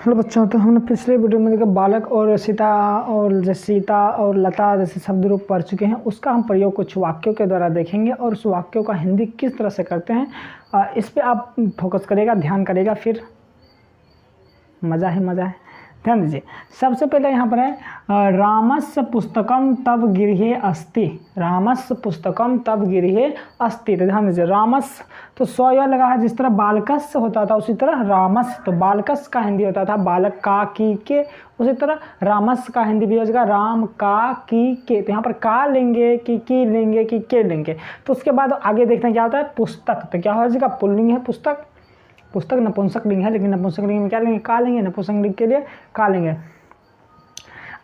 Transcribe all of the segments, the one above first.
Hello बच्चों, तो हमने पिछले वीडियो में देखा बालक और सीता और लता जैसे शब्द रूप पढ़ चुके हैं। उसका हम प्रयोग कुछ वाक्यों के द्वारा देखेंगे और उस वाक्यों का हिंदी किस तरह से करते हैं इस पे आप फोकस करेगा, ध्यान करेगा, फिर मज़ा है मज़ा है। ध्यान दीजिए। सबसे पहले यहाँ पर है रामस्य पुस्तकम तव गृहे अस्ति। रामस्य पुस्तकम तव गृहे अस्ति। तो ध्यान दीजिए, रामस्य तो स्व यह लगा है, जिस तरह बालकस्य होता था उसी तरह रामस्य तो बालकस्य का हिंदी होता था बालक का की के, उसी तरह रामस्य का हिंदी भी हो जाएगा राम का की के। तो यहाँ पर का लेंगे की लेंगे कि के लेंगे। तो उसके बाद आगे देखते हैं क्या होता है पुस्तक। तो क्या हो जाएगा, पुल्लिंग है पुस्तक, पुस्तक नपुंसक लिंग है, लेकिन नपुंसक लिंग में क्या लेंगे, का लेंगे। नपुंसक लिंग के लिए का लेंगे,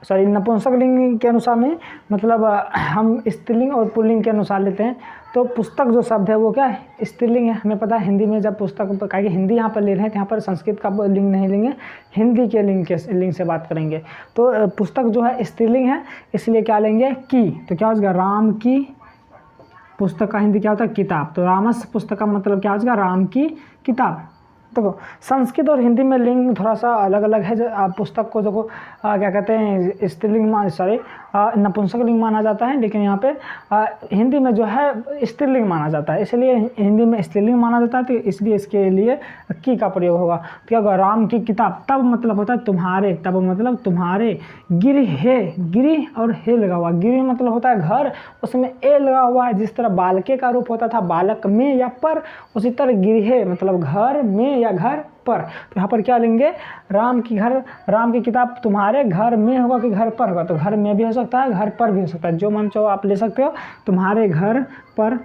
सॉरी नपुंसक लिंग के अनुसार में मतलब हम स्त्रीलिंग और पुल्लिंग के अनुसार लेते हैं। तो पुस्तक जो शब्द है वो क्या है, स्त्रीलिंग है। हमें पता है हिंदी में जब पुस्तक का हिंदी यहाँ पर ले रहे हैं तो यहाँ पर संस्कृत का लिंग नहीं लेंगे, हिंदी के लिंग से बात करेंगे। तो पुस्तक जो है स्त्रीलिंग है, इसलिए क्या लेंगे की। तो क्या हो जाएगा, राम की पुस्तक का हिंदी क्या होता है, किताब। तो रामस्य पुस्तक का मतलब क्या हो जाएगा, राम की किताब। देखो संस्कृत और हिंदी में लिंग थोड़ा सा अलग अलग है। जो पुस्तक को देखो क्या कहते हैं, स्त्रीलिंग सॉरी नपुंसक लिंग माना जाता है, लेकिन यहाँ पे हिंदी में जो है स्त्रीलिंग माना जाता है, इसलिए हिंदी में स्त्रीलिंग माना जाता है। तो इसलिए इसके लिए की का प्रयोग होगा। तो क्या होगा, राम की किताब। तब मतलब होता है तुम्हारे, तब मतलब तुम्हारे। गिर और हे लगा हुआ। गिर मतलब होता है घर, उसमें ए लगा हुआ है। जिस तरह बालके का रूप होता था बालक में या पर, उसी तरह गिरहे मतलब घर में या घर पर। तो यहाँ पर क्या लेंगे, राम की किताब तुम्हारे घर में होगा कि घर पर होगा। तो घर में भी हो सकता है, घर पर भी हो सकता है, जो मन चाहो आप ले सकते हो। तुम्हारे घर पर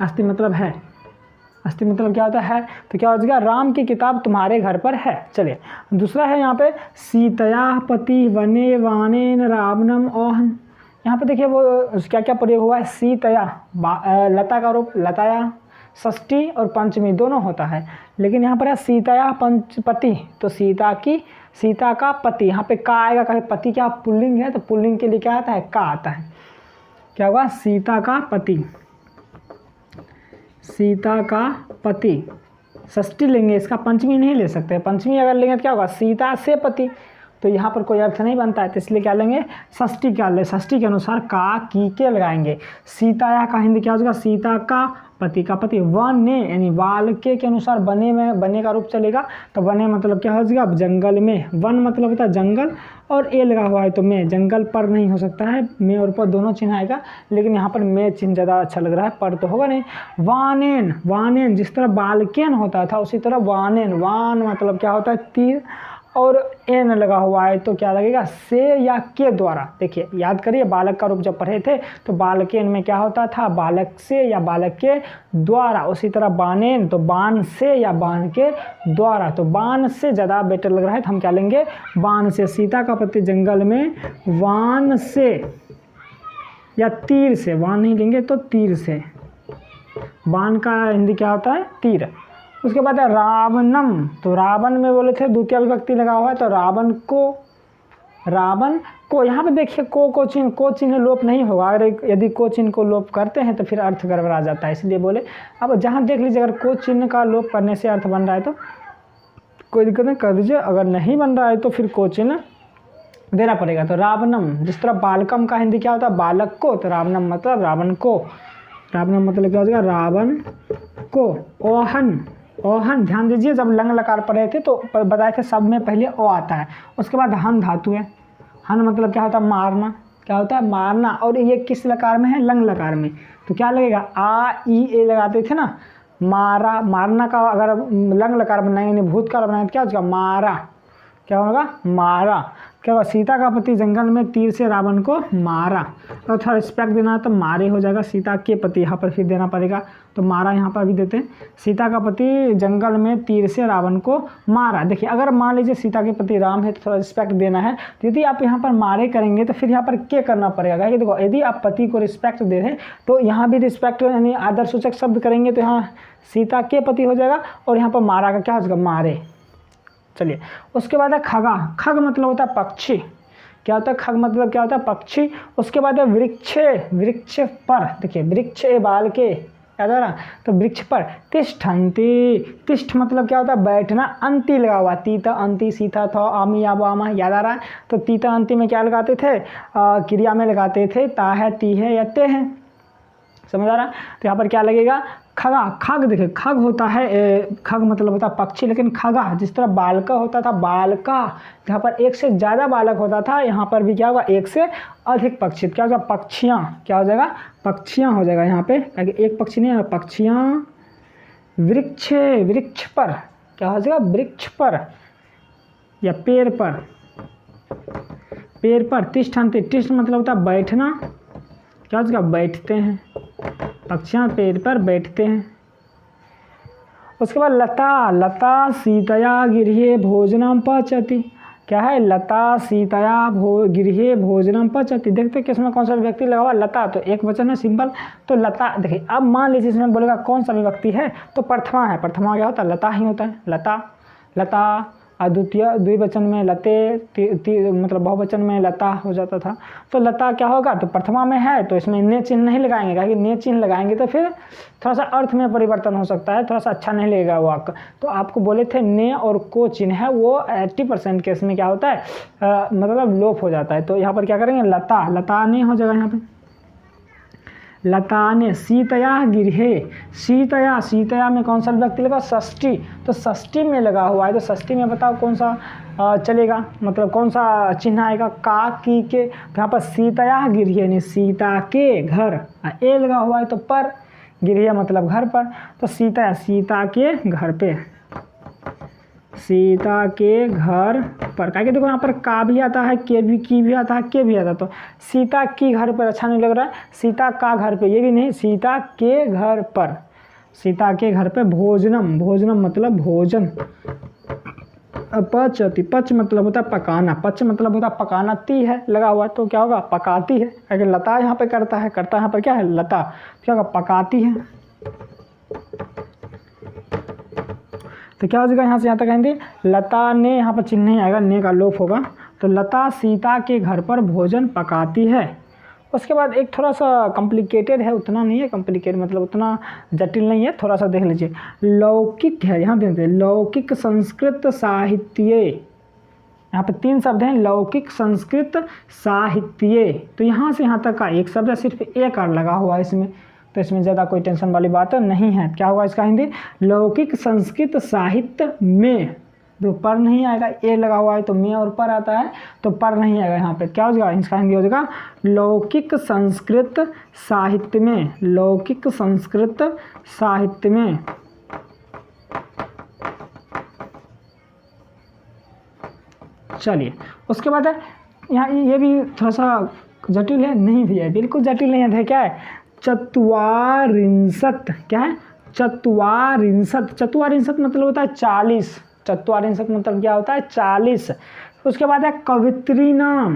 अस्ति मतलब है, अस्ति मतलब क्या होता है। तो क्या हो जाएगा, राम की किताब तुम्हारे घर पर है। चलिए दूसरा है यहाँ पे सीतया पति वने वानेन रावणम ओहन। यहाँ पे देखिए वो क्या क्या प्रयोग हुआ है। सीतया लता का रूप, लताया षष्ठी और पंचमी दोनों होता है, लेकिन यहाँ पर है सीतया पंचपति। तो सीता का पति, यहाँ पे का आएगा। कहे पति क्या पुल्लिंग है, तो पुल्लिंग के लिए क्या आता है, का आता है। क्या होगा, सीता का पति, सीता का पति षष्ठी लेंगे, इसका पंचमी नहीं ले सकते। पंचमी अगर लेंगे तो क्या होगा, सीता से पति। तो यहाँ पर कोई अर्थ नहीं बनता है, तो इसलिए क्या लेंगे, षष्ठी क्या ले, षष्ठी के अनुसार का की के लगाएंगे। सीताया का हिंदी क्या हो जाएगा, सीता का पति का पति। वने यानी वाल्के के अनुसार बने में बने का रूप चलेगा। तो बने मतलब क्या हो जाएगा, जंगल में। वन मतलब होता है जंगल, और ए लगा हुआ है तो में, जंगल पर नहीं हो सकता है, में और पर दोनों चिन्ह आएगा, लेकिन यहाँ पर में चिन्ह ज़्यादा अच्छा लग रहा है, पर तो होगा नहीं। वानेन जिस तरह बालकेन होता था उसी तरह वानेन। वान मतलब क्या होता है, तीर, और एन लगा हुआ है तो क्या लगेगा, से या के द्वारा। देखिए याद करिए, बालक का रूप जब पढ़े थे तो बालकेन में क्या होता था, बालक से या बालक के द्वारा। उसी तरह बानेन तो बाण से या बाण के द्वारा। तो बाण से ज़्यादा बेटर लग रहा है, तो हम क्या लेंगे, बाण से। सीता का पति जंगल में वान से या तीर से, वान नहीं लेंगे तो तीर से। बाण का हिंदी क्या होता है, तीर। उसके बाद है रावणम। तो रावण में बोले थे द्वितीय विभक्ति लगा हुआ है, तो रावण को यहाँ पे देखिए को चिन्ह लोप नहीं होगा। अगर यदि को चिन्ह को लोप करते हैं तो फिर अर्थ गड़बड़ा जाता है, इसलिए बोले। अब जहाँ देख लीजिए, अगर को चिन्ह का लोप करने से अर्थ बन रहा है तो कोई दिक्कत नहीं, कर दीजिए। अगर नहीं बन रहा है तो फिर को चिन्ह देना पड़ेगा। तो रावणम, जिस तरह बालकम का हिंदी क्या होता है, बालक को, तो रावणम मतलब रावण को। रावणम मतलब क्या हो जाएगा, रावण को। ओहन ध्यान दीजिए, जब लंग लकार पढ़े थे तो बताए थे सब में पहले ओ आता है, उसके बाद हन धातु है। हन मतलब क्या होता है, मारना। क्या होता है, मारना। और ये किस लकार में है, लंग लकार में। तो क्या लगेगा, आ ई ए लगाते थे ना, मारना का अगर लंग लकार बनाएंगे यानी भूतकाल बनाएंगे तो क्या हो जाएगा, मारा। क्या होगा, मारा। क्या होगा, सीता का पति जंगल में तीर से रावण को मारा। और थोड़ा रिस्पेक्ट देना है तो मारे हो जाएगा। सीता के पति यहाँ पर फिर देना पड़ेगा, तो मारा यहाँ पर भी देते हैं। सीता का पति जंगल में तीर से रावण को मारा। देखिए अगर मान लीजिए सीता के पति राम है तो थोड़ा रिस्पेक्ट देना है। तो यदि आप यहाँ पर मारे करेंगे तो फिर यहाँ पर के करना पड़ेगा। कि देखो यदि आप पति को रिस्पेक्ट दे रहे हैं तो यहाँ भी रिस्पेक्ट यानी आदर सूचक शब्द करेंगे, तो यहाँ सीता के पति हो जाएगा, और यहाँ पर मारा का क्या हो जाएगा, मारे। चलिए उसके बाद है खगा। खग मतलब होता है पक्षी। क्या होता है, खग मतलब क्या होता है, पक्षी। उसके बाद है वृक्ष। वृक्ष पर, देखिए वृक्ष ए बाल के याद आ रहा। तो वृक्ष पर तिष्ठन्ति, तिष्ठ मतलब क्या होता है बैठना, अंति लगा हुआ, तीता अंति सीता था आमी या वामा, याद आ रहा है। तो तीता अंति में क्या लगाते थे, क्रिया में लगाते थे ता है, ती है या ते है, समझ आ रहा। तो यहाँ पर क्या लगेगा, खगा, खग देखिए खग होता है, खग मतलब होता है पक्षी, लेकिन खगा जिस तरह बालका होता था, बालका यहाँ पर एक से ज़्यादा बालक होता था, यहाँ पर भी क्या होगा एक से अधिक पक्षी, क्या होगा पक्षियाँ, क्या हो जाएगा पक्षियाँ हो जाएगा यहाँ पे, क्योंकि एक पक्षी नहीं है, पक्षियाँ। वृक्ष, वृक्ष पर क्या हो जाएगा, वृक्ष पर या पेड़ पर, पेड़ पर। तिष्ठन्ति, तिष्ठ मतलब होता है बैठना, क्या हो जाएगा बैठते हैं, पक्षियाँ पेड़ पर बैठते हैं। उसके बाद लता, लता सीतया गृहे भोजनम पचति, क्या है लता सीतया गृहे भोजनम पचति। देखते किसमें कौन सा विभक्ति लगा हुआ, लता, तो एक वचन है सिंपल, तो लता। देखिए अब मान लीजिए इसमें बोलेगा कौन सा विभक्ति है, तो प्रथमा है, प्रथमा क्या होता है लता ही होता है, लता, लता। द्वितीय द्विवचन में लते, मतलब बहुवचन में लता हो जाता था। तो लता क्या होगा, तो प्रथमा में है तो इसमें ने चिन्ह नहीं लगाएंगे, क्योंकि ने चिन्ह लगाएंगे तो फिर थोड़ा सा अर्थ में परिवर्तन हो सकता है, थोड़ा सा अच्छा नहीं लगेगा वाक्य। तो आपको बोले थे ने और को चिन्ह है वो 80% केस में क्या होता है, मतलब लोप हो जाता है। तो यहाँ पर क्या करेंगे लता, लता ने हो जाएगा यहाँ पे, लता ने। सीतया गृहे, सीतया, सीतया में कौन सा विभक्ति लगा, षष्ठी, तो षष्ठी में लगा हुआ है, तो षष्ठी में बताओ कौन सा चलेगा, मतलब कौन सा चिन्ह आएगा, का की के। तो यहाँ पर सीतया गृहे यानी सीता के घर, ए लगा हुआ है तो पर, गृह मतलब घर पर, तो सीता, सीता के घर पे, सीता के घर पर। क्या देखो यहाँ पर का भी आता है, के भी, की भी आता है, के भी आता है, तो सीता की घर पर अच्छा नहीं लग रहा है, सीता का घर पे ये भी नहीं, सीता के घर पर, सीता के घर पे। भोजनम, भोजनम मतलब भोजन। पचति, पच मतलब होता है पकाना, पच मतलब होता है पकाना, ती है लगा हुआ तो क्या होगा पकाती है, अगर लता यहाँ पे करता है, करता यहाँ पर क्या है लता, क्या होगा पकाती है। तो क्या हो जाएगा यहाँ से यहाँ तक आएंगे, लता ने, यहाँ पर चिन्ह नहीं आएगा, ने का लोप होगा, तो लता सीता के घर पर भोजन पकाती है। उसके बाद एक थोड़ा सा कॉम्प्लिकेटेड है, उतना नहीं है कॉम्प्लिकेटेड, मतलब उतना जटिल नहीं है, थोड़ा सा देख लीजिए। लौकिक है, यहाँ देखते हैं लौकिक संस्कृत साहित्य, यहाँ पे 3 शब्द हैं, लौकिक संस्कृत साहित्य। तो यहाँ से यहाँ तक का एक शब्द है, सिर्फ एक और लगा हुआ है इसमें, तो इसमें ज़्यादा कोई टेंशन वाली बात नहीं है। क्या होगा इसका हिंदी, लौकिक संस्कृत साहित्य में, जो पर नहीं आएगा, ए लगा हुआ है तो में और पर आता है, तो पर नहीं आएगा यहाँ पे, क्या हो जाएगा इसका हिंदी हो जाएगा लौकिक संस्कृत साहित्य में, लौकिक संस्कृत साहित्य में। चलिए उसके बाद है यहाँ, ये भी थोड़ा सा जटिल है, नहीं भी है, बिल्कुल जटिल नहीं है, क्या है चत्वारिंशत, क्या है चत्वारिंशत, चत्वारिंशत मतलब होता है 40, चत्वारिंशत मतलब क्या होता है 40। उसके बाद है कवित्री नाम,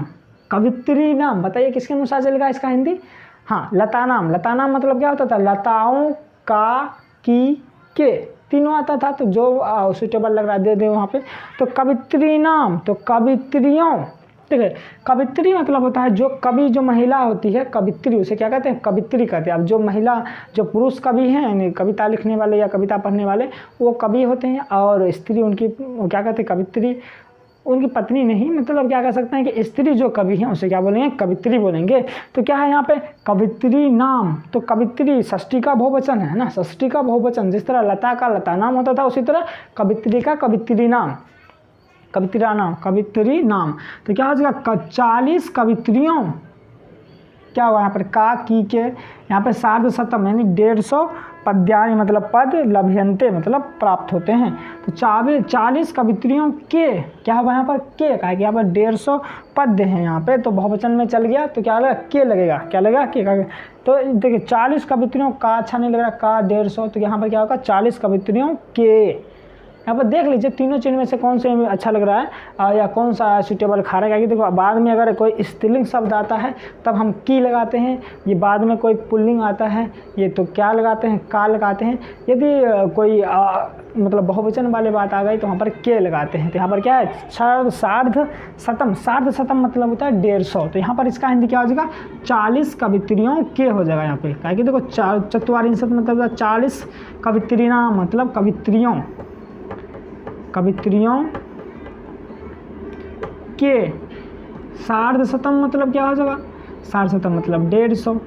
कवित्री नाम बताइए किसके अनुसार चलेगा इसका हिंदी, हाँ लता नाम, लता नाम मतलब क्या होता था लताओं का, की, के, तीनों आता था, तो जो सुटेबल लग रहा है दे दे वहाँ पे। तो कवित्री नाम, तो कवित्रियों, देखिए कवित्री मतलब होता है जो कवि, जो महिला होती है कवित्री, उसे क्या कहते हैं कवित्री कहते हैं। अब जो महिला, जो पुरुष कवि हैं यानी कविता लिखने वाले या कविता पढ़ने वाले, वो कवि होते हैं, और स्त्री उनकी क्या कहते हैं कवित्री, उनकी पत्नी नहीं, मतलब क्या कह सकते हैं कि स्त्री जो कवि हैं उसे क्या बोलेंगे कवित्री बोलेंगे। तो क्या है यहाँ पे कवित्री नाम, तो कवित्री षष्ठी का बहुवचन है ना, षष्ठी का बहुवचन, जिस तरह लता का लता नाम होता था उसी तरह कवित्री का कवित्री नाम, कवित्रा नाम, कवित्री नाम। तो क्या हो जाएगा 40 कवित्रियों, क्या हुआ यहाँ पर का, की, के, यहाँ पे सार्धशतम यानी 150 पद्यानि मतलब पद, लभ्यन्ते मतलब प्राप्त होते हैं। तो 40 कवित्रियों के, क्या हुआ यहाँ पर के, कहा कि यहाँ पर 150 पद्य हैं यहाँ पे, तो बहुवचन में चल गया तो क्या लगेगा के लगेगा, क्या लगेगा के का। तो देखिए 40 कवित्रियों का अच्छा नहीं लग रहा, का 150, तो यहाँ पर क्या होगा 40 कवित्रियों के। यहाँ पर देख लीजिए तीनों चिन्ह में से कौन से अच्छा लग रहा है या कौन सा सूटेबल खा रहा है, क्योंकि देखो बाद में अगर कोई स्त्रीलिंग शब्द आता है तब हम की लगाते हैं, ये बाद में कोई पुल्लिंग आता है ये तो क्या लगाते हैं का लगाते हैं। यदि कोई मतलब बहुवचन वाले बात आ गई तो वहाँ पर के लगाते हैं। तो यहाँ पर क्या है, सार्ध शतम, सार्ध शतम मतलब होता है 150। तो यहाँ पर इसका हिंदी क्या हो जाएगा, 40 कवित्रियों के हो जाएगा यहाँ पे। क्या कि देखो चत्वारिंशत मतलब 40, कवित्रियाँ मतलब कवित्रियों, कवित्रियों के, सार्ध शतम मतलब क्या हो जाएगा, सार्ध शतम मतलब 150,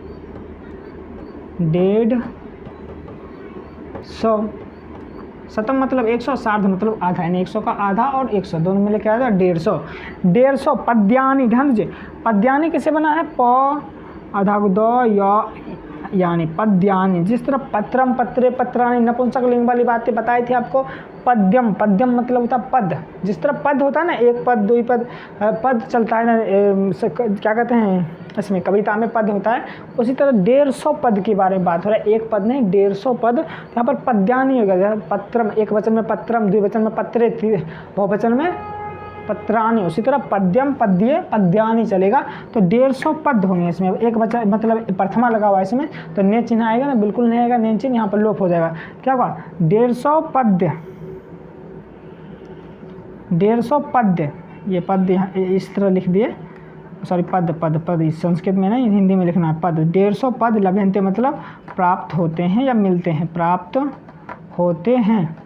150, शतम मतलब 100, सार्ध मतलब आधा, यानी 100 का आधा और 100 दोनों मिले क्या है 150। 150 पद्यानि, ध्यान दीजिए पद्यानि किसे बना है, प आधा को दो यानी पद्यानि। जिस तरह पत्रम, पत्रे, पत्रानि नपुंसक लिंग वाली बातें बताई थी आपको। पद्यम, पद्यम मतलब होता है पद। जिस तरह पद होता है ना, एक पद, दो पद, पद चलता है ना, क्या कहते हैं इसमें कविता में पद होता है, उसी तरह 150 पद के बारे में बात हो रहा है, एक पद नहीं 150 पद। यहाँ पर पद्यानि होगा, पत्रम एक वचन में पत्रम, द्विवचन में पत्रे, बहुवचन में पत्रानि। उसी तरह पद्यम, पद्ये, पद्यानि चलेगा। तो 150 पद होंगे इसमें, एक वचन मतलब प्रथमा लगा हुआ है इसमें, तो ने चिन्ह आएगा ना, बिल्कुल नहीं आएगा ने चिन्ह, यहाँ पर लोप हो जाएगा। क्या होगा 150 पद्य, 150 पद्य, ये पद यहाँ इस तरह लिख दिए, सॉरी पद पद पद, इस संस्कृत में नहीं हिंदी में लिखना है पद। 150 पद लभ्यन्ते मतलब प्राप्त होते हैं या मिलते हैं, प्राप्त होते हैं।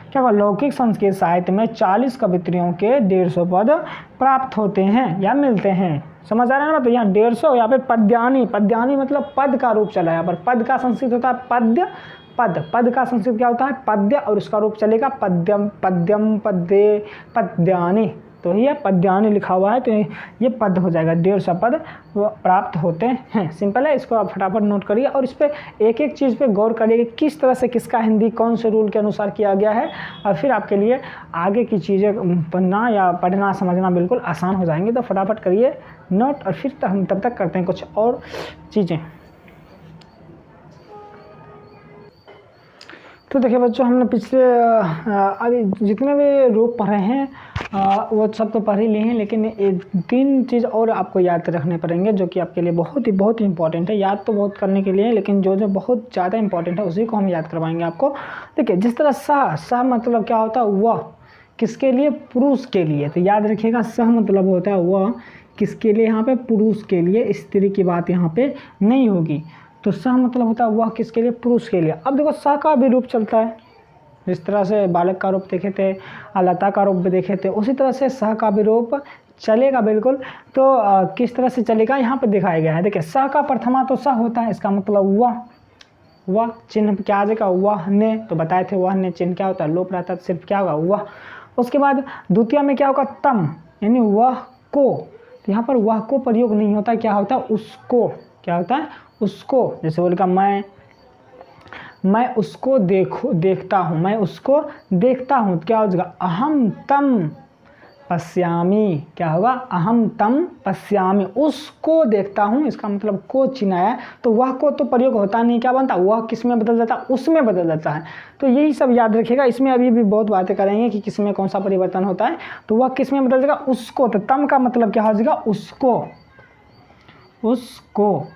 क्या होगा, लौकिक संस्कृत साहित्य में 40 कवित्रियों के 150 पद प्राप्त होते हैं या मिलते हैं। समझ आ रहा है ना। तो यहाँ 150, यहाँ पे पद्यानि, पद्यानि मतलब पद का रूप चला है। यहाँ पर पद का संस्कृत होता है पद्य, पद, पद का संस्कृत क्या होता है पद्य, और उसका रूप चलेगा पद्यम, पद्यम, पद्ये, पद्यानि। तो ये पद्यानि लिखा हुआ है, तो ये पद हो जाएगा। 150 पद प्राप्त होते हैं। सिंपल है, इसको आप फटाफट नोट करिए और इस पर एक एक चीज़ पे गौर करिए कि किस तरह से किसका हिंदी कौन से रूल के अनुसार किया गया है, और फिर आपके लिए आगे की चीज़ें पढ़ना या पढ़ना समझना बिल्कुल आसान हो जाएंगे। तो फटाफट करिए नोट, और फिर हम तब तक करते हैं कुछ और चीज़ें। तो देखिए बच्चों, हमने पिछले अभी जितने भी रूप पढ़े हैं वो सब तो पढ़ ही लिए हैं, लेकिन एक 3 चीज़ और आपको याद रखने पड़ेंगे जो कि आपके लिए बहुत ही इंपॉर्टेंट है। याद तो बहुत करने के लिए, लेकिन जो जो बहुत ज़्यादा इंपॉर्टेंट है उसी को हम याद करवाएंगे आपको। देखिए जिस तरह सा मतलब क्या होता है, वह किसके लिए, पुरुष के लिए। तो याद रखिएगा, सह मतलब होता है वह किसके लिए, यहाँ पे पुरुष के लिए, स्त्री की बात यहाँ पे नहीं होगी। तो सह मतलब होता है वह किसके लिए, पुरुष के लिए। अब देखो सह का भी रूप चलता है, जिस तरह से बालक का रूप देखे थे, लता का रूप भी देखे थे, उसी तरह से सह का भी रूप चलेगा बिल्कुल। तो किस तरह से चलेगा यहाँ पे दिखाया गया है। देखिए सह का प्रथमा तो सह होता है, इसका मतलब वह चिन्ह क्या आ जाएगा, वह ने, तो बताए थे वह ने चिन्ह क्या होता है, लोप रहता है, सिर्फ क्या होगा वह। उसके बाद द्वितीय में क्या होगा, तम, यानी वह को। तो यहाँ पर वह को प्रयोग नहीं होता, क्या होता है उसको, क्या होता है उसको। जैसे बोलेगा मैं उसको देखता हूँ, मैं उसको देखता हूँ, क्या हो जाएगा अहम तम पश्यामी, क्या होगा अहम तम पश्यामी, उसको देखता हूँ। इसका मतलब को चिन्ह आया, तो वह को तो प्रयोग होता नहीं, क्या बनता वह किस में बदल जाता है, उसमें बदल जाता है। तो यही सब याद रखिएगा। इसमें अभी भी बहुत बातें करेंगे कि किस में कौन सा परिवर्तन होता है। तो वह किस में बदल जाएगा, उसको। तो तम का मतलब क्या हो जाएगा, उसको,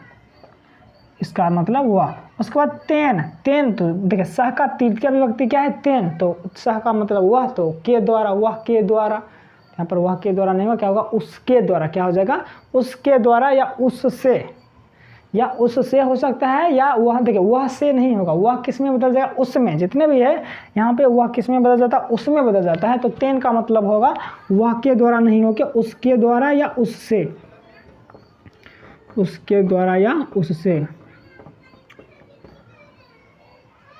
इसका मतलब हुआ। उसके बाद तेन, तो देखिए सह का तृतीय विभक्ति क्या है, तेन, तो सह का मतलब हुआ, तो के द्वारा, वह के द्वारा, यहाँ पर वह के द्वारा नहीं होगा, क्या होगा उसके द्वारा, क्या हो जाएगा उसके द्वारा, या उससे हो सकता है, या वह, देखिए वह से नहीं होगा, वह किस में बदल जाएगा, उसमें। जितने भी है यहाँ पे वह किस में बदल जाता है, उसमें बदल जाता है। तो तेन का मतलब होगा वह के द्वारा नहीं होगा, उसके द्वारा या उससे, उसके द्वारा या उससे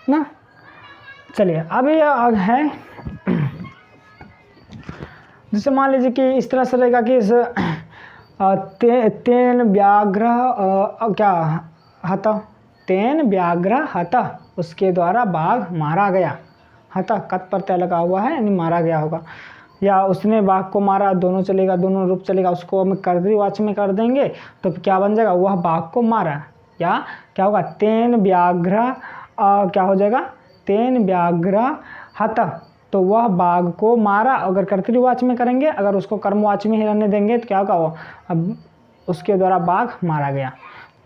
ना। चलिए अभी है, जैसे मान लीजिए कि इस तरह से रहेगा कि इस तेन व्याघ्र क्या हत, तेन व्याघ्र हत, उसके द्वारा बाघ मारा गया। हत कत प्रत्यय लगा हुआ है, यानी मारा गया होगा, या उसने बाघ को मारा, दोनों चलेगा, दोनों रूप चलेगा। उसको हम कर्तृवाची में कर देंगे तो क्या बन जाएगा, वह बाघ को मारा, या क्या होगा तेन व्याघ्र क्या हो जाएगा, तेन व्याघ्र हत, तो वह बाघ को मारा। अगर कर्तृवाची में करेंगे, अगर उसको कर्मवाची में ही रहने देंगे तो क्या होगा, वो अब उसके द्वारा बाघ मारा गया।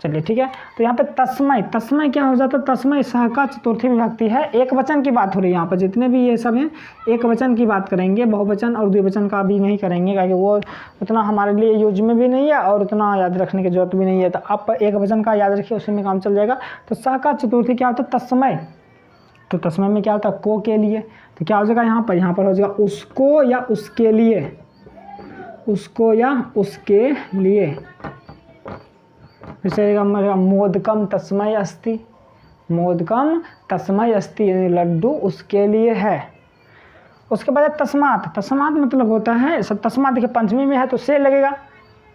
चलिए ठीक है। तो यहाँ पे तस्मय, तस्मय क्या हो जाता है, तस्मय सह का चतुर्थी विभक्ति है, एक वचन की बात हो रही है यहाँ पर, जितने भी ये सब हैं एक वचन की बात करेंगे, बहुवचन और द्विवचन का भी नहीं करेंगे, क्योंकि वो उतना हमारे लिए यूज में भी नहीं है और उतना याद रखने की जरूरत भी नहीं है। तो आप एक वचन का याद रखिए, उसी में काम चल जाएगा। तो सह का चतुर्थी क्या होता है, तस्मय। तो तस्मय में क्या होता है, को के लिए, तो क्या हो जाएगा यहाँ पर हो जाएगा उसको या उसके लिए, उसको या उसके लिए। जैसे मोदकम तस्मय अस्ति, मोदकम तस्मय अस्ति, यानी लड्डू उसके लिए है। उसके बाद तस्मात, तस्मात मतलब होता है, तस्मात देखिए पंचमी में है तो से लगेगा,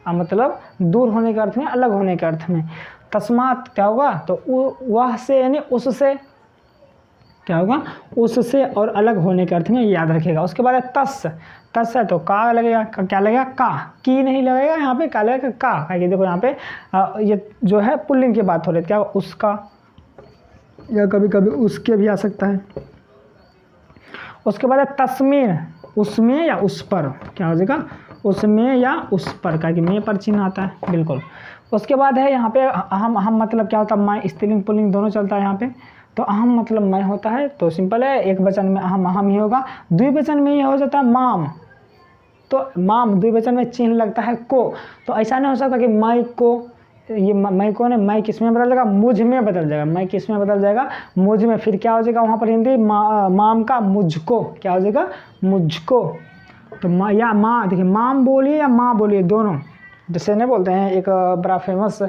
मतलब दूर होने के अर्थ में, अलग होने के अर्थ में। तस्मात क्या होगा, तो वह से यानी उससे, क्या होगा, उससे और अलग होने के अर्थ में, याद रखेगा। उसके बाद तस, तस है तो का लगेगा, क्या लगेगा, का, की नहीं लगेगा यहाँ पे, क्या लगेगा, का। देखो यहाँ पे ये जो है पुल्लिंग की बात हो रही है, क्या उसका, या कभी कभी उसके भी आ सकता है। उसके बाद तस्मीर, उसमें या उस पर, क्या हो जाएगा, उसमें या उस पर, क्या कि में पर चिन्ह आता है, बिल्कुल। उसके बाद है यहाँ पे अहम मतलब क्या होता है, मैं, स्त्रीलिंग पुल्लिंग दोनों चलता है यहाँ पे। तो अहम मतलब मैं होता है, तो सिंपल है, एक वचन में अहम ही होगा, द्विवचन में ये हो जाता है माम। तो माम द्विवचन में चिन्ह लगता है को, तो ऐसा नहीं हो सकता कि मैं को, ये मैं को ने मैं किस में बदल जाएगा, मुझ में बदल जाएगा, मैं किस में बदल जाएगा, मुझ में। फिर क्या हो जाएगा वहाँ पर हिंदी माम का मुझको, क्या हो जाएगा, मुझको। तो या माँ, देखिए माम बोलिए या माँ बोलिए, दोनों जैसे नहीं बोलते हैं, एक बड़ा फेमस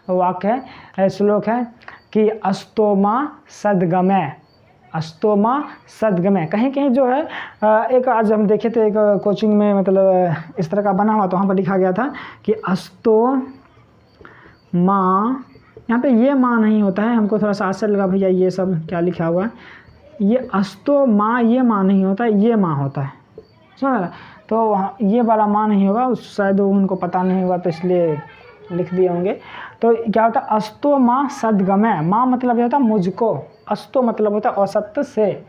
वाक्य है, श्लोक है कि अस्तोमा सदगमय, अस्तोमा सदगमय। कहीं कहीं जो है एक आज हम देखे थे एक कोचिंग में, मतलब इस तरह का बना हुआ, तो वहाँ पर लिखा गया था कि अस्तो माँ, यहाँ पे ये माँ नहीं होता है, हमको थोड़ा सा आश्चर्य लगा भैया ये सब क्या लिखा हुआ है, ये अस्तो माँ, ये माँ नहीं होता है, ये माँ होता है, समझ। तो ये वाला माँ नहीं होगा, शायद उनको पता नहीं होगा तो इसलिए लिख दिए होंगे। तो क्या होता है, अस्तो माँ सदगमय, माँ मतलब ये होता है मुझको, अस्तो मतलब होता है असत्य से,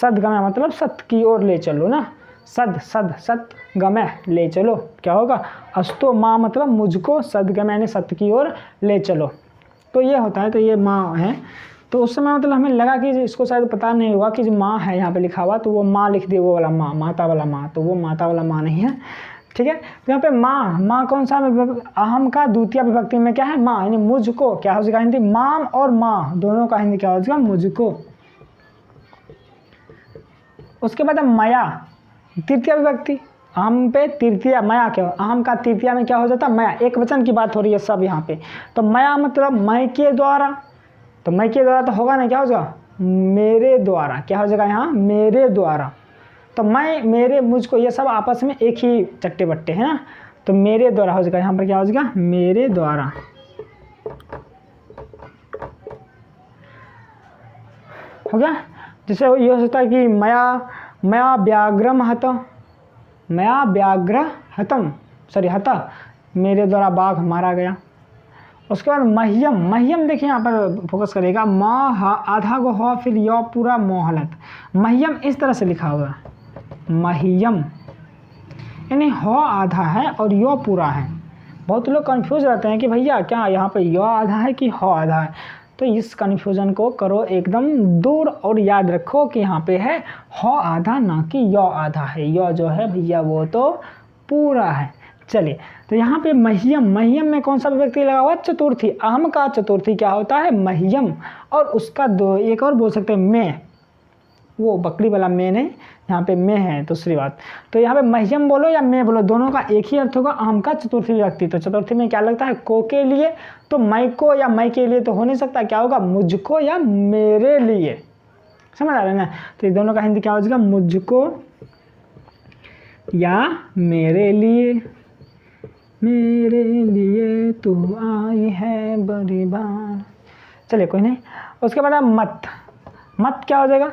सदगमय मतलब सत्य की ओर ले चलो ना, सदगमय ले चलो, क्या होगा, अस्तो माँ मतलब मुझको, सदगमय ने सत्य की ओर ले चलो। तो ये होता है, तो ये माँ है। तो उस समय मतलब हमें लगा कि इसको शायद पता नहीं होगा कि जो माँ है यहाँ पे लिखा हुआ, तो वो माँ लिख दिए, वो वाला माँ, माता वाला माँ, तो वो माता वाला माँ नहीं है, ठीक है। तो यहाँ पे माँ, माँ कौन सा, अहम का द्वितीय विभक्ति में क्या है, माँ, यानी मुझको, क्या हो जाएगा हिंदी, माम और माँ दोनों का हिंदी क्या हो जाएगा, मुझको। उसके बाद मया, तृतीय विभक्ति, अहम पे तृतीया, मया क्या, अहम का तृतीया में क्या हो जाता है, मया, एक वचन की बात हो रही है सब यहाँ पे। तो मया मतलब मैं के द्वारा, तो मैं के द्वारा तो होगा नहीं, क्या हो जाएगा, मेरे द्वारा, क्या हो जाएगा यहाँ, मेरे द्वारा। तो मैं, मेरे, मुझको, ये सब आपस में एक ही चट्टे बट्टे हैं ना, तो मेरे द्वारा हो जाएगा, यहाँ पर क्या हो जाएगा, मेरे द्वारा, हो गया। जैसे ये हो सकता है कि मया व्याघ्रम हत, मया व्याघ्र हतम, सॉरी हता, मेरे द्वारा बाघ मारा गया। उसके बाद मह्यम, मह्यम देखिए यहाँ पर फोकस करेगा, माँ आधा गो हो, फिर यो पूरा मोहलत, मह्यम इस तरह से लिखा हुआ है, मह्यम यानी हो आधा है और यो पूरा है। बहुत लोग कंफ्यूज रहते हैं कि भैया क्या यहाँ पे यो आधा है कि हो आधा है, तो इस कन्फ्यूज़न को करो एकदम दूर और याद रखो कि यहाँ पे है हो आधा, ना कि यो आधा है। यो जो है भैया वो तो पूरा है। चलिए, तो यहाँ पे मह्यम, मह्यम में कौन सा विभक्ति लगा हुआ, चतुर्थी, अहम का चतुर्थी क्या होता है, मह्यम, और उसका दो एक और बोल सकते हैं मैं, वो बकरी वाला मैं नहीं, यहाँ पे मैं है दूसरी बात। तो यहाँ पे मह्यम बोलो या मैं बोलो, दोनों का एक ही अर्थ होगा, अहम का चतुर्थी विभक्ति। तो चतुर्थी में क्या लगता है, को के लिए, तो मैं को या मैं के लिए तो हो नहीं सकता, क्या होगा, मुझको या मेरे लिए, समझ आ रहा है ना। तो ये दोनों का हिंदी क्या हो जाएगा, मुझको या मेरे लिए, मेरे लिए तू आई है बड़ी बार। चलिए कोई नहीं। उसके बाद मत, मत क्या हो जाएगा,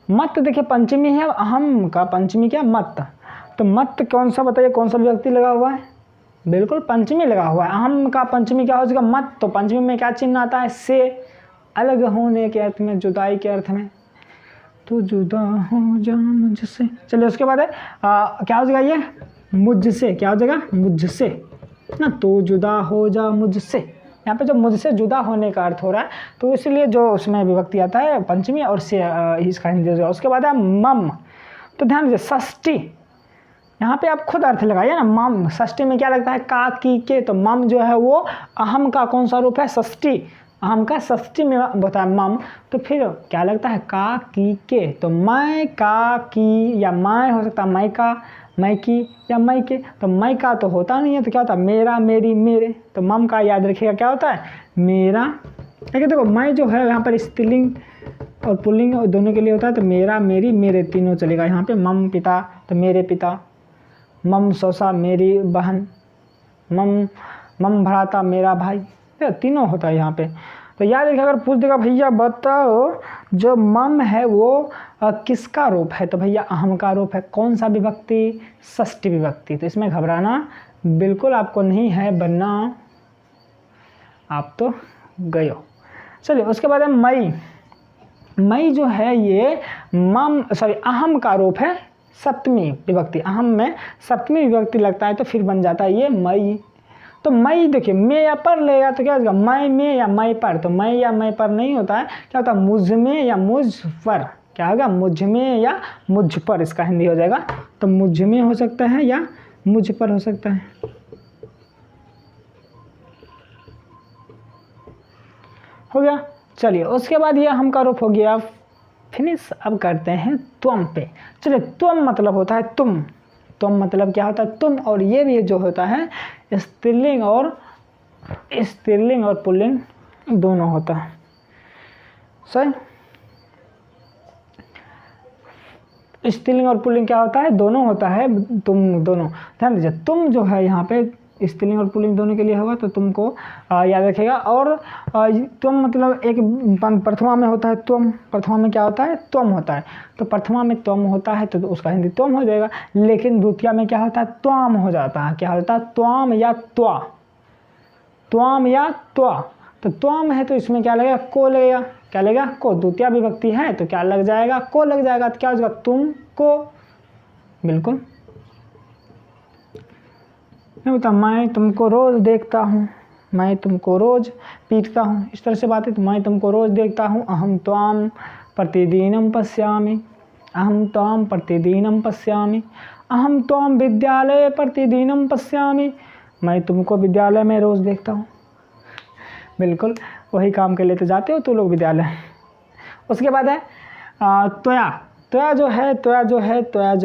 मत देखिए पंचमी है, अहम का पंचमी क्या, मत। तो मत कौन सा बताइए, कौन सा विभक्ति लगा हुआ है, बिल्कुल पंचमी लगा हुआ है। अहम का पंचमी क्या हो जाएगा, मत। तो पंचमी में क्या चिन्ह आता है, से, अलग होने के अर्थ में, जुदाई के अर्थ में, तो जुदा हो जा मुझसे। चलिए उसके बाद है क्या हो जाएगा, ये मुझसे, क्या हो जाएगा, मुझसे ना, तो जुदा हो जा मुझसे, यहाँ पे जो मुझसे जुदा होने का अर्थ हो रहा है, तो इसलिए जो उसमें विभक्ति आता है पंचमी और से इसका हिंदी हो जाएगा। उसके बाद है मम, तो ध्यान दीजिए षष्ठी, यहाँ पे आप खुद अर्थ लगाइए ना। मम षष्ठी में क्या लगता है, का की के, तो मम जो है वो अहम का कौन सा रूप है, षष्ठी, अहम का षष्ठी में होता है मम, तो फिर क्या लगता है, का की के, तो मैं का की, या मैं हो सकता है मैं का, मैं की, या मैं के, तो मैं का तो होता नहीं है, तो क्या होता है मेरा, मेरी, मेरे, तो मम का याद रखिएगा क्या होता है, मेरा। देखिए देखो मैं जो है यहाँ पर स्त्रीलिंग और पुल्लिंग दोनों के लिए होता है, तो मेरा, मेरी, मेरे तीनों चलेगा। यहाँ पे मम पिता, तो मेरे पिता, मम सौसा मेरी बहन, मम भ्राता मेरा भाई, तीनों होता है यहाँ पे। तो याद रखिए अगर पूछ देगा भैया बताओ जो मम है वो किसका रूप है, तो भैया अहम का रूप है। कौन सा विभक्ति, षष्ठी विभक्ति। तो इसमें घबराना बिल्कुल आपको नहीं है, वरना आप तो गए हो। चलिए उसके बाद है मई। मई जो है ये अहम का रूप है, सप्तमी विभक्ति, अहम में सप्तमी विभक्ति लगता है तो फिर बन जाता है ये मई। तो मई देखिए मैं या पर लेगा तो क्या होगा, मैं में या मैं पर, तो मैं या मैं पर नहीं होता है, क्या होता है मुझ में या मुझ पर, क्या होगा मुझ में या मुझ पर, इसका हिंदी हो जाएगा। तो मुझ में हो सकता है या मुझ पर हो सकता है। हो गया। चलिए उसके बाद ये अहम का रूप हो गया फिनिश। अब करते हैं त्वम पे। चलिए त्वम मतलब होता है तुम, त्वम मतलब क्या होता है तुम, और ये भी जो होता है स्त्रीलिंग और पुल्लिंग दोनों होता है। सही, स्त्रीलिंग और पुल्लिंग क्या होता है, दोनों होता है, तुम दोनों। ध्यान दीजिए तुम जो है यहाँ पे स्त्रीलिंग और पुल्लिंग दोनों के लिए होगा, तो तुमको याद रखेगा। और त्वम मतलब एक प्रथमा में होता है त्वम, प्रथमा में क्या होता है त्वम होता है, तो प्रथमा में त्वम होता है तो उसका हिंदी त्वम हो जाएगा। लेकिन द्वितीया में क्या होता है त्वाम हो जाता है, क्या होता है त्वाम या त्वा, त्वाम या त्वा। तो त्वाम है तो इसमें क्या लगेगा को लगेगा, क्या लगेगा को, द्वितीया विभक्ति है तो क्या लग जाएगा को लग जाएगा, तो क्या हो जाएगा तुम को। बिल्कुल नहीं होता मैं तुमको रोज़ देखता हूँ, मैं तुमको रोज़ पीटता हूँ, इस तरह से बात है। तो मैं तुमको रोज़ देखता हूँ, अहम त्वाम प्रतिदिनम पश्यामि, अहम त्वाम प्रतिदिनम पश्यामि, अहम त्वाम विद्यालय प्रतिदिनम पश्यामि, मैं तुमको विद्यालय में रोज़ देखता हूँ। बिल्कुल वही काम के लिए तो जाते हो तो लोग विद्यालय। उसके बाद है त्वया। त्वया जो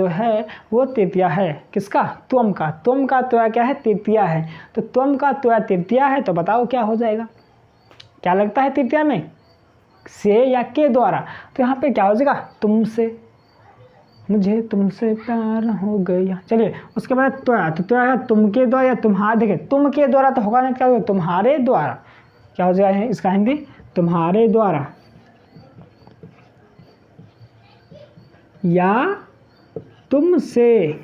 है वो तृतीया है, किसका, त्वम का। त्वम का त्वया क्या है, तृतीया है। तो त्वम का त्वया तृतीया है, तो बताओ क्या हो जाएगा, क्या लगता है तृतीया में, से या के द्वारा। तो यहाँ पे क्या हो जाएगा तुमसे, मुझे तुमसे प्यार हो गया। चलिए उसके बाद त्वया, तो त्वया है तुम के द्वारा या तुम्हारे, देखिए तुम के द्वारा तो होगा नहीं, क्या होगा तुम्हारे द्वारा, क्या हो जाएगा इसका हिंदी तुम्हारे द्वारा या तुमसे।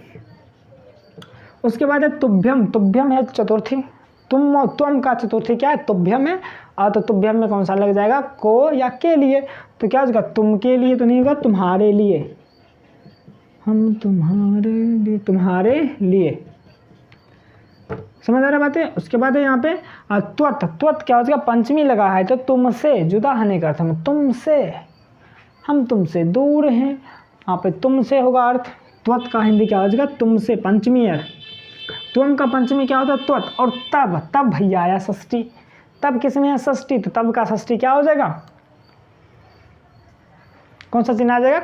उसके बाद है तुभ्यम। तुभ्यम है चतुर्थी, तुम का चतुर्थी क्या है तुभ्यम है, और तो तुभ्यम में कौन सा लग जाएगा को या के लिए, तो क्या होगा तुम के लिए तो नहीं होगा तुम्हारे लिए, हम तुम्हारे लिए, तुम्हारे लिए। समझ आ रहा बात है। उसके बाद है यहाँ पे त्वत। त्वत क्या हो जाएगा पंचमी लगा है तो तुमसे जुदा होने का अर्थ में, तुमसे, हम तुमसे दूर हैं, यहाँ पे तुमसे होगा अर्थ। त्वत का हिंदी क्या हो जाएगा तुमसे, पंचमी है। त्वम का पंचमी क्या होता है त्वत। और तब भैया आया षष्ठी, तब किसमें है षष्ठी, तो तब का षष्ठी क्या हो जाएगा, कौन सा चिन्ह आ जाएगा,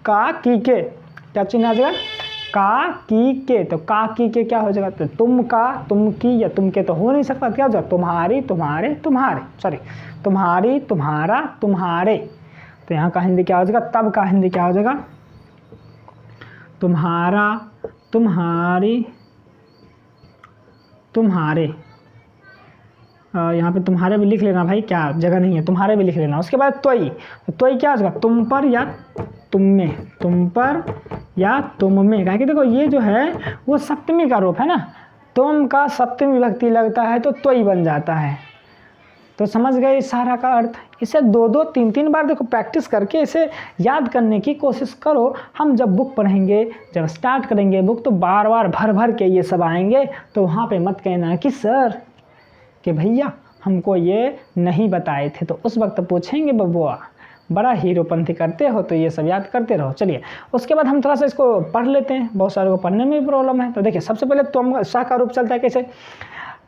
का की के, क्या चिन्ह आ जाएगा का की के। तो का की के क्या हो जाएगा, तो तुम का, तुम की या तुम के तो हो नहीं सकता, क्या हो जाएगा तुम्हारी, तुम्हारे, तुम्हारे, सॉरी तुम्हारी, तुम्हारा, तुम्हारे। तो यहाँ का हिंदी क्या हो जाएगा, तब का हिंदी क्या हो जाएगा तुम्हारा, तुम्हारी, तुम्हारे। यहाँ पे तुम्हारे भी लिख लेना भाई, क्या जगह नहीं है, तुम्हारे भी लिख लेना। उसके बाद त्वई। तो त्वई क्या हो जाएगा तुम पर या तुम में, तुम पर या तुम में। कहा कि देखो ये जो है वो सप्तमी का रूप है ना, तुम का सप्तमी विभक्ति लगता है तो त्वई बन जाता है। तो समझ गए इस सारा का अर्थ। इसे 2-2 3-3 बार देखो प्रैक्टिस करके इसे याद करने की कोशिश करो। हम जब बुक पढ़ेंगे, जब स्टार्ट करेंगे बुक, तो बार बार भर भर के ये सब आएंगे, तो वहाँ पे मत कहना कि सर कि भैया हमको ये नहीं बताए थे। तो उस वक्त पूछेंगे बबुआ बड़ा हीरोपंथी करते हो, तो ये सब याद करते रहो। चलिए उसके बाद हम थोड़ा सा इसको पढ़ लेते हैं, बहुत सारे को पढ़ने में भी प्रॉब्लम है। तो देखिए सबसे पहले त्वम सा का रूप चलता है कैसे,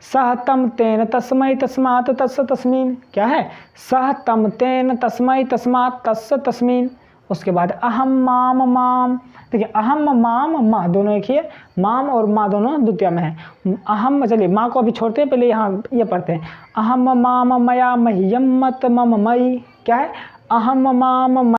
सह तम तेन तस्मै तस्मात् तस्य तस्मीन, क्या है, सह तम तेन तस्मै तस्मात् तस्य तस्मीन। उसके बाद अहम माम माम, देखिए अहम माम मा दोनों एक ही है, माम और माँ दोनों द्वितीय में है। अहम, चलिए माँ को अभी छोड़ते हैं, पहले यहाँ ये पढ़ते हैं, अहम माम मया मह्यम मत मम मई, क्या है, अहम माम